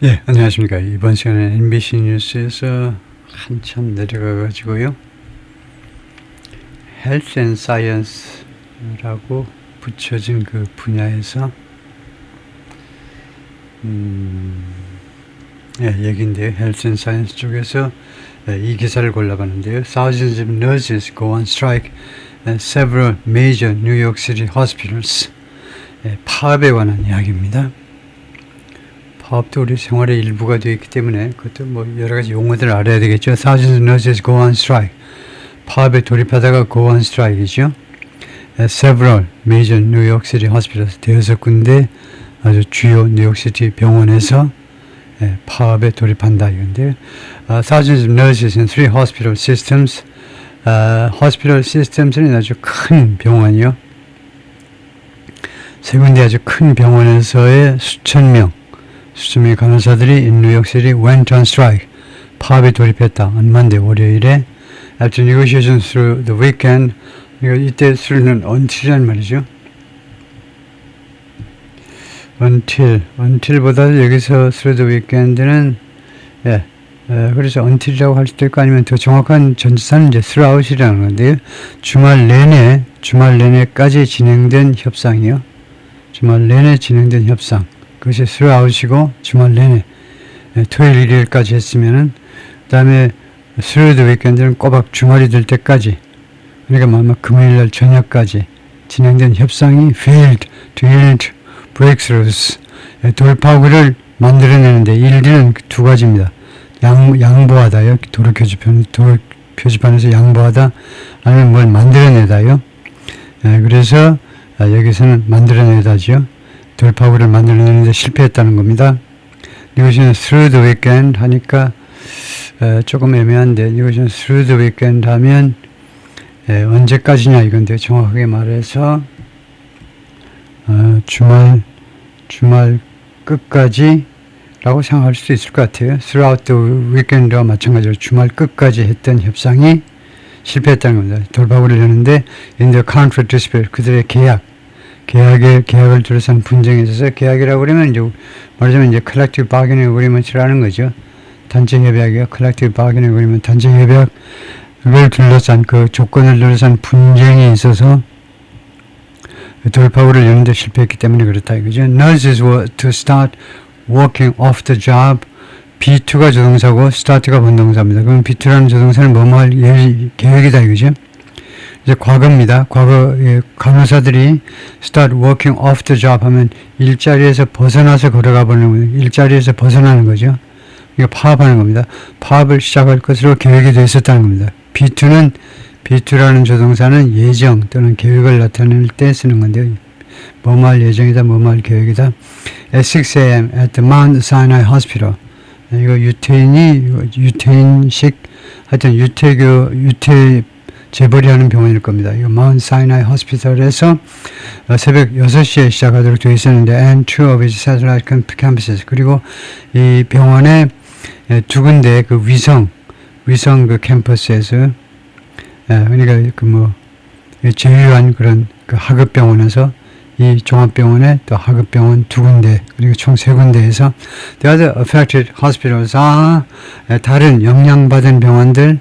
예, 안녕하십니까. 이번 시간에 NBC 뉴스에서 한참 내려가가지고요. Health and Science라고 붙여진 그 분야에서 얘기인데요. Health and Science 쪽에서 이 기사를 골라봤는데요. Thousands of nurses go on strike at several major New York City hospitals. 파업에 관한 이야기입니다. 파업도 우리 생활의 일부가 되어 있기 때문에 그것도 뭐 여러 가지 용어들을 알아야 되겠죠. Thousands of nurses go on strike. 파업에 돌입하다가 go on strike이죠. Several major New York City hospitals. 대여섯 군데 아주 주요 뉴욕시티 병원에서 파업에 돌입한다 이건데 thousands of nurses in three hospital systems. hospital systems는 아주 큰 병원이요. 세 군데 아주 큰 병원에서의 수천 명의 간호사들이 in New York City went on strike. 파업에 돌입했다. 얼마인데 월요일에 after negotiations through the weekend. 이때 through는 until이란 말이죠. until보다 여기서 through the weekend는 그래서 until이라고 할 수도 있고 아니면 더 정확한 전치사는 이제 throughout이라는 건데요. 주말 내내까지 진행된 협상이요. 주말 내내 진행된 협상. 그것이 throughout이고 주말 내내 토요일 일요일까지 했으면은 그다음에 through the weekend는 꼬박 주말이 될 때까지 그러니까 아마 금요일날 저녁까지 진행된 협상이 failed to yield breakthroughs. 돌파구를 만들어내는데 일들은 두 가지입니다. 양보하다요. 도로 표지판에서 양보하다 아니면 뭘 만들어내다요. 그래서 여기서는 만들어내다죠. 돌파구를 만들어내는데 실패했다는 겁니다. 이것은 through the weekend 하니까 조금 애매한데 이것은 through the weekend 하면 언제까지냐 이건데 정확하게 말해서 주말 끝까지 라고 생각할 수도 있을 것 같아요. throughout the weekend와 마찬가지로 주말 끝까지 했던 협상이 실패했다는 겁니다. 돌파구를 여는데 in the contract dispute 그들의 계약을 둘러싼 분쟁에 있어서 계약이라고 그러면 이제 말하자면 이제 collective bargaining agreement이라는 거죠. 단체 협약이요. collective bargaining agreement 단체 협약을 둘러싼 그 조건을 둘러싼 분쟁에 있어서 돌파구를 여는데 실패했기 때문에 그렇다 이거죠. Nurses were to start working off the job. B2가 조동사고 start가 본동사입니다. 그럼 B2라는 조동사는 뭐뭐 할 계획이다 이거죠. 이제 과거입니다. 과거 간호사들이 start working off the job 하면 일자리에서 벗어나서 걸어가 보는 거예요. 일자리에서 벗어나는 거죠. 이거 파업하는 겁니다. 파업을 시작할 것으로 계획이 되어 있었다는 겁니다. B2라는 조동사는 예정 또는 계획을 나타낼 때 쓰는 건데요. 뭐뭐 할 예정이다, 뭐뭐 할 계획이다. At 6 a.m. at the Mount Sinai Hospital. 이거 유태인식 하여튼 유태 재벌이 하는 병원일 겁니다. 이거 Mount Sinai Hospital에서 새벽 6시에 시작하도록 되어 있었는데 and two of its satellite campuses. 그리고 이 병원의 두 군데 그 위성 그 캠퍼스에서 그러니까 제휴한 그런 그 하급병원에서 이 종합병원에 또 하급병원 두 군데 그리고 총 세 군데에서 the other affected hospitals 다른 영향받은 병원들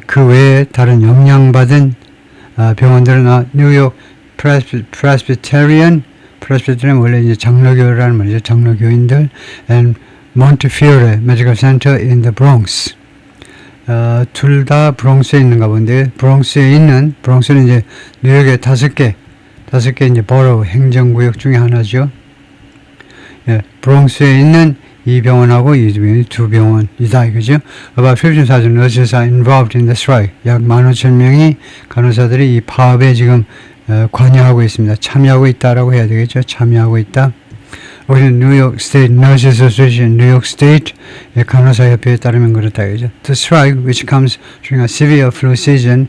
그 외에 다른 영향받은 병원들은 뉴욕 프레스비테리언 원래 이제 장로교라는 말이죠. 장로교인들 and Montefiore Medical Center in the Bronx. 둘 다 브롱스에 있는가 본데 브롱스는 이제 뉴욕의 다섯 개 이제 버러 행정구역 중에 하나죠. 브롱스에 있는 이 병원하고 이 두 병원이다 이거죠. About 15,000 nurses are involved in the strike. 약 15,000명이 간호사들이 이 파업에 지금 관여하고 있습니다. 참여하고 있다라고 해야 되겠죠. 참여하고 있다. 우리 뉴욕 스테이트 너스 애소시에이션 뉴욕 스테이트 간호사 협회에 따르면 그렇다 이거죠. The strike which comes during a severe flu season.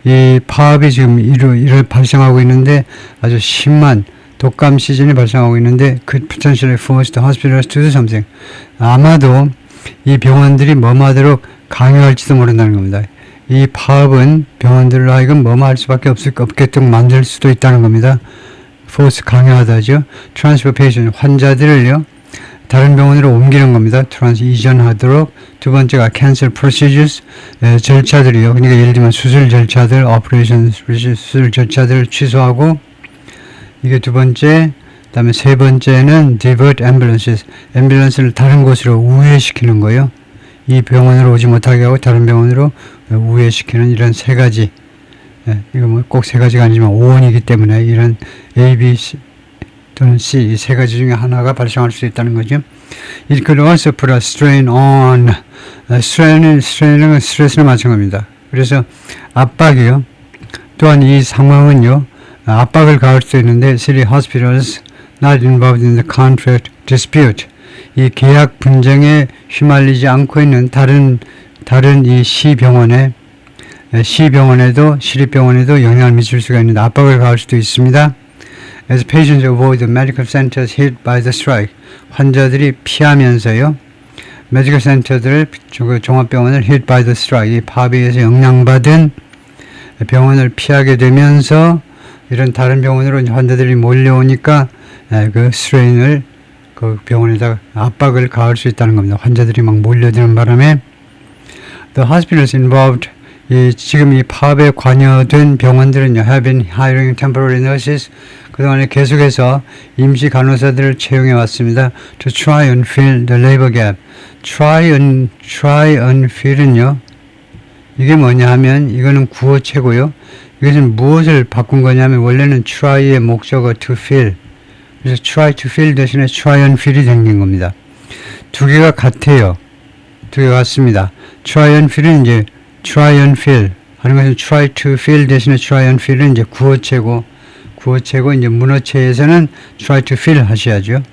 이 파업이 지금 1월 발생하고 있는데 아주 심한 독감 시즌이 발생하고 있는데 could potentially force the hospitals to do something. 아마도 이 병원들이 뭐하도록 강요할지도 모른다는 겁니다. 이 파업은 병원들로 하여금 뭐할 수밖에 없게끔 만들 수도 있다는 겁니다. force 강요하다죠. transfer patient 환자들을요. 다른 병원으로 옮기는 겁니다. 이전하도록. 두 번째가 cancel procedures, 절차들이요. 그러니까 예를 들면 수술 절차들, operation 수술 절차들을 취소하고, 이게 두 번째. 그다음에 세 번째는 divert ambulances, 앰뷸런스를 다른 곳으로 우회시키는 거예요. 이 병원으로 오지 못하게 하고 다른 병원으로 우회시키는 이런 세 가지. 이거 뭐 꼭 세 가지가 아니지만 5원이기 때문에 이런 A, B, C 또는 C 이 세 가지 중에 하나가 발생할 수 있다는 거죠. It could also put a strain on. strain은 스트레스를 맞춘 겁니다. 그래서 압박이요. 또한 이 상황은요. 압박을 가할 수 있는데 city hospitals not involved in the contract dispute. 이 계약 분쟁에 휘말리지 않고 있는 다른 이 시병원에도 시립병원에도 영향을 미칠 수가 있는데 압박을 가할 수도 있습니다. As patients avoid the medical centers hit by the strike, 환자들이 피하면서요. 메디컬 센터들 종합병원을 hit by the strike, 이 파업에 의해서 영향받은 병원을 피하게 되면서 이런 다른 병원으로 환자들이 몰려오니까 그 스트레인을 그 병원에다가 압박을 가할 수 있다는 겁니다. 환자들이 막 몰려드는 바람에 the hospitals involved 지금 이 파업에 관여된 병원들은요, have been hiring temporary nurses. 그동안에 계속해서 임시 간호사들을 채용해 왔습니다. To try and fill the labor gap. try and fill은요, 이게 뭐냐 하면, 이거는 구어체고요. 이것은 무엇을 바꾼 거냐면, 원래는 try의 목적어 to fill. 그래서 try to fill 대신에 try and fill이 생긴 겁니다. 두 개가 같아요. 두 개가 같습니다. try and fill은 이제 try and fill 하는 것은 try to fill 대신에 try and fill은 이제 구어체고 이제 문어체에서는 try to fill 하셔야죠.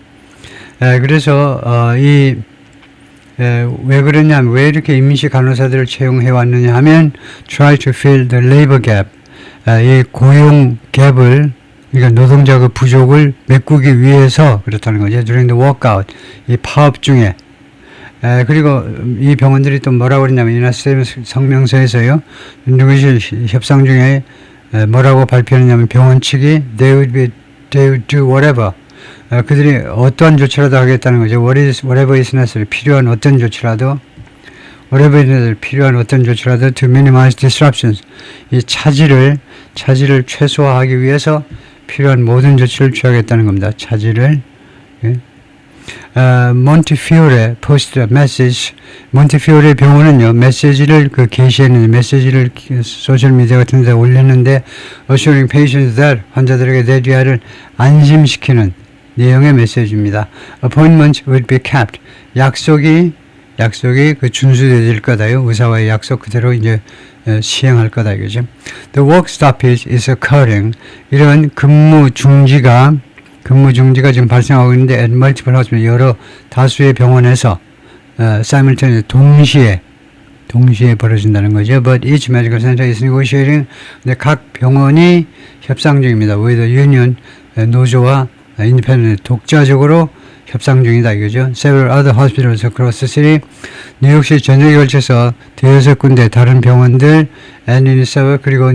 그래서 왜 그러냐면 왜 이렇게 임시 간호사들을 채용해 왔느냐 하면 try to fill the labor gap, 이 고용 갭을 그러니까 노동자 그 부족을 메꾸기 위해서 그렇다는 거죠. during the walkout, 이 파업 중에. 그리고 이 병원들이 또 뭐라고 그러냐면 이나스템 성명서에서요. 누구시 협상 중에 뭐라고 발표했냐면 병원 측이 they would do whatever. 그들이 어떠한 조치라도 하겠다는 거죠. whatever is necessary. 필요한 어떤 조치라도 to minimize disruptions. 이 차질을 최소화하기 위해서 필요한 모든 조치를 취하겠다는 겁니다. 차질을. 몬티피오레 posted a message. 몬티피오레 병원은요, 메시지를 게시했는데, 소셜미디어 같은 데 올렸는데, assuring patients that, 환자들에게 대뒤하를 안심시키는 내용의 메시지입니다. Appointments would be kept. 약속이 그 준수되질 거다요. 의사와의 약속 그대로 이제 시행할 거다 이거죠. The work stoppage is occurring. 이런 근무 중지가 지금 발생하고 있는데 at multiple hospitals, 여러 다수의 병원에서 simultaneously 동시에 벌어진다는 거죠. But each medical center is negotiating. 근데 각 병원이 협상 중입니다. with the union, 노조와 independent, 독자적으로 협상 중이다 이거죠. Several other hospitals across the city. 뉴욕시 전역에 걸쳐서 6군데 다른 병원들, and in several, 그리고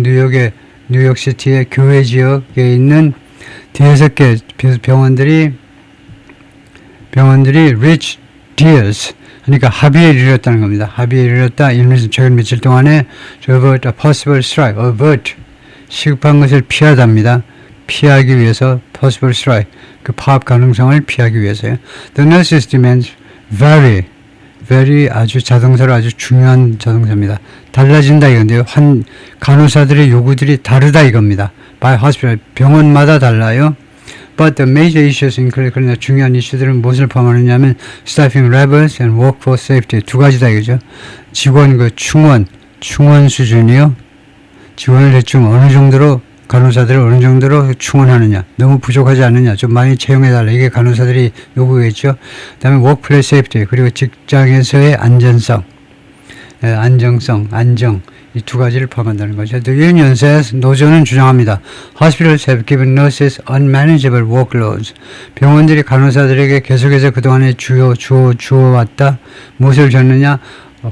뉴욕시티의 교외 지역에 있는 6개 병원들이 reach deals, 그러니까 합의에 이르렀다는 겁니다. 합의에 이르렀다. 이러면서 최근 며칠 동안에 avert a possible strike, 시급한 것을 피하답니다. 피하기 위해서 possible strike, 그 파업 가능성을 피하기 위해서요. The nurses demands vary 아주 자동사로 아주 중요한 자동사입니다. 달라진다 이건데요. 간호사들의 요구들이 다르다 이겁니다. by hospital, 병원마다 달라요. But the major issues include, 그러나 중요한 이슈들은 무엇을 포함하느냐면 staffing levels and workforce safety, 두 가지다 이거죠. 직원 충원 수준이요. 지원을 대충 어느 정도로, 간호사들을 어느 정도로 충원하느냐, 너무 부족하지 않느냐, 좀 많이 채용해달라, 이게 간호사들이 요구겠죠. 그 다음에 workplace safety, 그리고 직장에서의 안전성, 안정, 이 두 가지를 포함한다는 거죠. The union says, 노조는 주장합니다. Hospitals have given nurses unmanageable workloads. 병원들이 간호사들에게 계속해서 그동안에 주어왔다. 무엇을 줬느냐?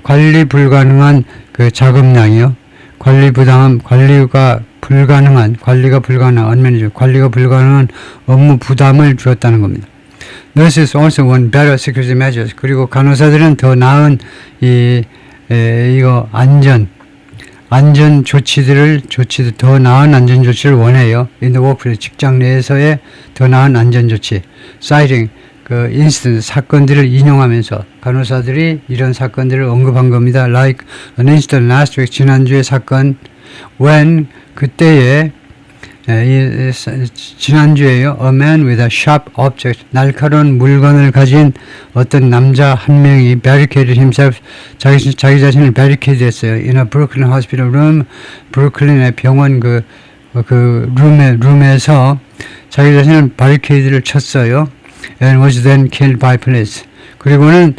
관리 불가능한 그 작업량이요. 관리가 불가능한 업무 부담을 주었다는 겁니다. Nurses also want better security measures. 그리고 간호사들은 더 나은 이거 안전 조치들 더 나은 안전 조치를 원해요. In the workplace, 직장 내에서의 더 나은 안전 조치. Citing 그 인스턴트 사건들을 인용하면서 간호사들이 이런 사건들을 언급한 겁니다. Like an incident last week, 지난주의 사건. When 그때에 지난주에요. A man with a sharp object, 날카로운 물건을 가진 어떤 남자 한 명이 barricaded himself, 자기 자신을 barricade 했어요. In a Brooklyn hospital room, 브루클린의 병원 그 룸에서 자기 자신을 바리케이드를 쳤어요. And was then killed by police. 그리고는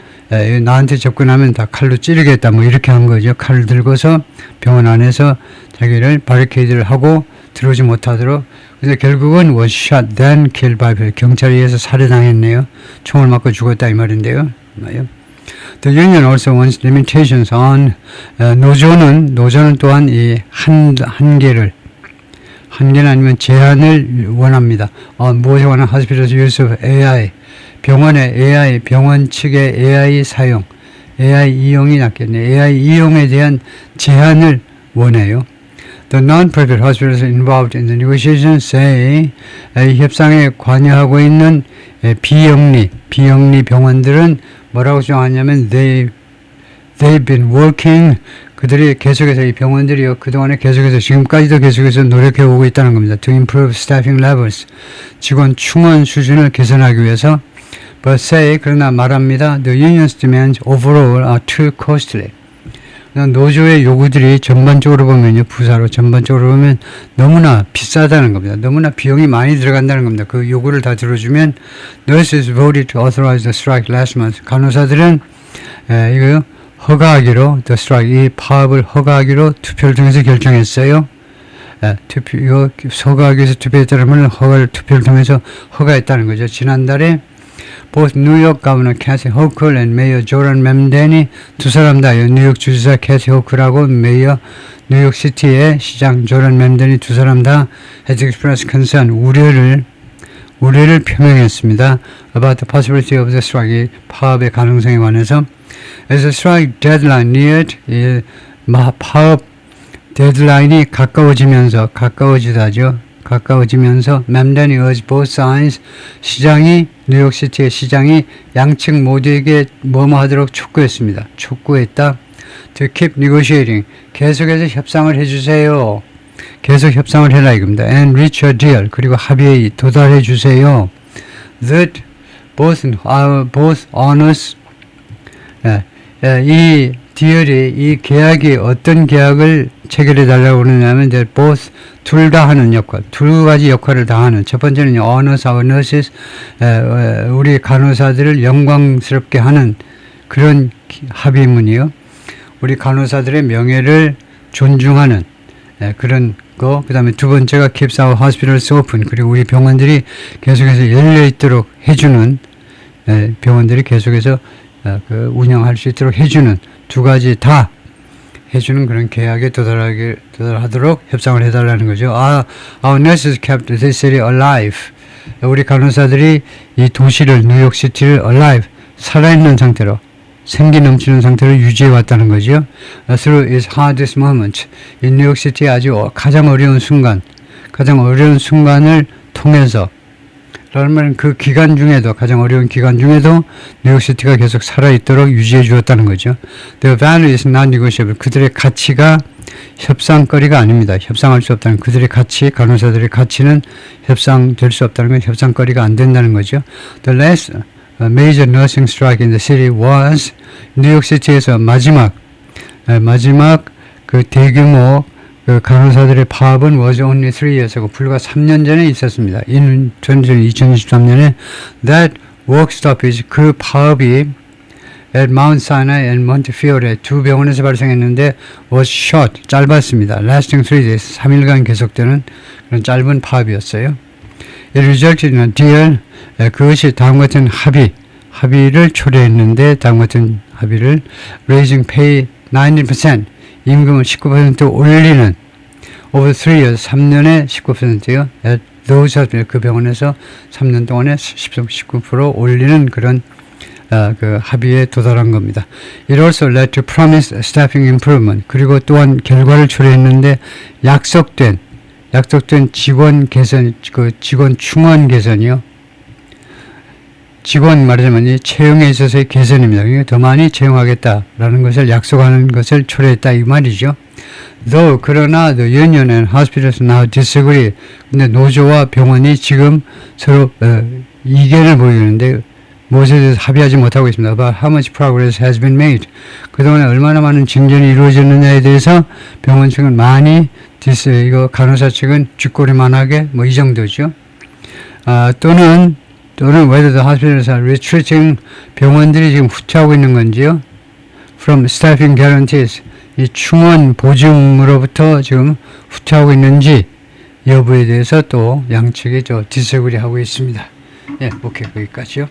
나한테 접근하면 다 칼로 찌르겠다 뭐 이렇게 한 거죠. 칼을 들고서 병원 안에서 자기를 바리케이드를 하고 들어오지 못하도록. 그래서 결국은 was shot then killed by police. 경찰에 의해서 살해당했네요. 총을 맞고 죽었다 이 말인데요. The union also wants limitations on 노조는 또한 이 한계는 아니면 제한을 원합니다. 무엇에 관한 hospital's use of AI, 병원 측의 AI 사용, AI 이용이 낫겠네요. AI 이용에 대한 제한을 원해요. The non-profit hospitals involved in the negotiations say 협상에 관여하고 있는 비영리 병원들은 뭐라고 주장하냐면 they've been working, 그들이 계속해서 이 병원들이요 그동안에 계속해서 지금까지도 계속해서 노력해 오고 있다는 겁니다. To improve staffing levels, 직원 충원 수준을 개선하기 위해서. But say, 그러나 말합니다. The union's demands overall are too costly. 노조의 요구들이 전반적으로 보면요, 부사로 전반적으로 보면 너무나 비싸다는 겁니다. 너무나 비용이 많이 들어간다는 겁니다. 그 요구를 다 들어주면 Nurses voted to authorize the strike last month. 간호사들은 이거요 허가하기로 the strike, 이 파업을 허가하기로 투표를 통해서 결정했어요. 이거 허가하기 위해서 투표했다는 투표를 통해서 허가했다는 거죠. 지난달에 both New York Governor Kathy Hochul and Mayor Joran Memdani, 두 사람 다 뉴욕 주지사 캐시 호클하고 메이어 뉴욕시티의 시장 조란 memdani 두 사람 다 has expressed concern, 우려를 표명했습니다. About the possibility of the strike, 파업의 가능성에 관해서. As the strike deadline neared, 파업 데드라인이 가까워지면서 Memdani urged both sides, 뉴욕시티의 시장이 양측 모두에게 뭐뭐하도록 촉구했다. To keep negotiating, 계속해서 협상을 해주세요. 계속 협상을 해라 이겁니다. And reach a deal, 그리고 합의에 도달해 주세요. That both owners, 이 디얼이, 이 계약이 어떤 계약을 체결해 달라고 그러냐면 both, 둘 다 하는 역할, 두 가지 역할을 다 하는. 첫 번째는 owners, our nurses, 우리 간호사들을 영광스럽게 하는 그런 합의문이요. 우리 간호사들의 명예를 존중하는 그런 거. 그 다음에 두 번째가 keeps our hospitals open, 그리고 우리 병원들이 계속해서 열려 있도록 해주는, 병원들이 계속해서 운영할 수 있도록 해주는, 두 가지 다 해주는 그런 계약에 도달하도록 협상을 해달라는 거죠. Our nurses kept this city alive. 우리 간호사들이 이 도시를, 뉴욕시티를 alive, 살아있는 상태로, 생기 넘치는 상태로 유지해 왔다는 거죠. Through its hardest moment, 이 뉴욕시티의 아주 가장 어려운 순간을 통해서, 그러면 그 기간 중에도, 가장 어려운 기간 중에도 뉴욕시티가 계속 살아있도록 유지해 주었다는 거죠. The value is not negotiable. 그들의 가치가 협상거리가 아닙니다. 협상할 수 없다는, 그들의 가치, 간호사들의 가치는 협상될 수 없다는 건 협상거리가 안 된다는 거죠. The last major nursing strike in the city was, 뉴욕시티에서 마지막 그 대규모 그 간호사들의 파업은 was only 3 years고 불과 3년 전에 있었습니다. 2023년에 that work stoppage, 그 파업이 at Mount Sinai and Montefiore 두 병원에서 발생했는데 was short, 짧았습니다. lasting 3 days, 3일간 계속되는 그런 짧은 파업이었어요. It resulted in a deal, 그것이 다음 같은 합의를 초래했는데, 다음 같은 합의를 raising pay 19%, 임금을 19% 올리는 over 3 years, 3년에 19%요. at those hospital 그 병원에서 3년 동안에 19% 올리는 그런 그 합의에 도달한 겁니다. It also led to promised staffing improvement. 그리고 또한 결과를 초래했는데 약속된 직원 개선, 그 직원 충원 개선이요. 직원 말하자면 이 채용에 있어서의 개선입니다. 그러니까 더 많이 채용하겠다라는 것을 약속하는 것을 초래했다 이 말이죠. Though 그러나 the union and hospitals now disagree. 근데 노조와 병원이 지금 서로 이견을 보이는데 무엇에 대해서 합의하지 못하고 있습니다. About how much progress has been made. 그동안에 얼마나 많은 진전이 이루어졌느냐에 대해서 병원 측은 많이 이거 간호사 측은 쥐꼬리만하게 뭐 이 정도죠. 또는 whether the hospitals are retreating, 병원들이 지금 후퇴하고 있는 건지요. From staffing guarantees, 이 충원 보증으로부터 지금 후퇴하고 있는지 여부에 대해서 또 양측이 디스그리 하고 있습니다. 예, 오케이, 거기까지요.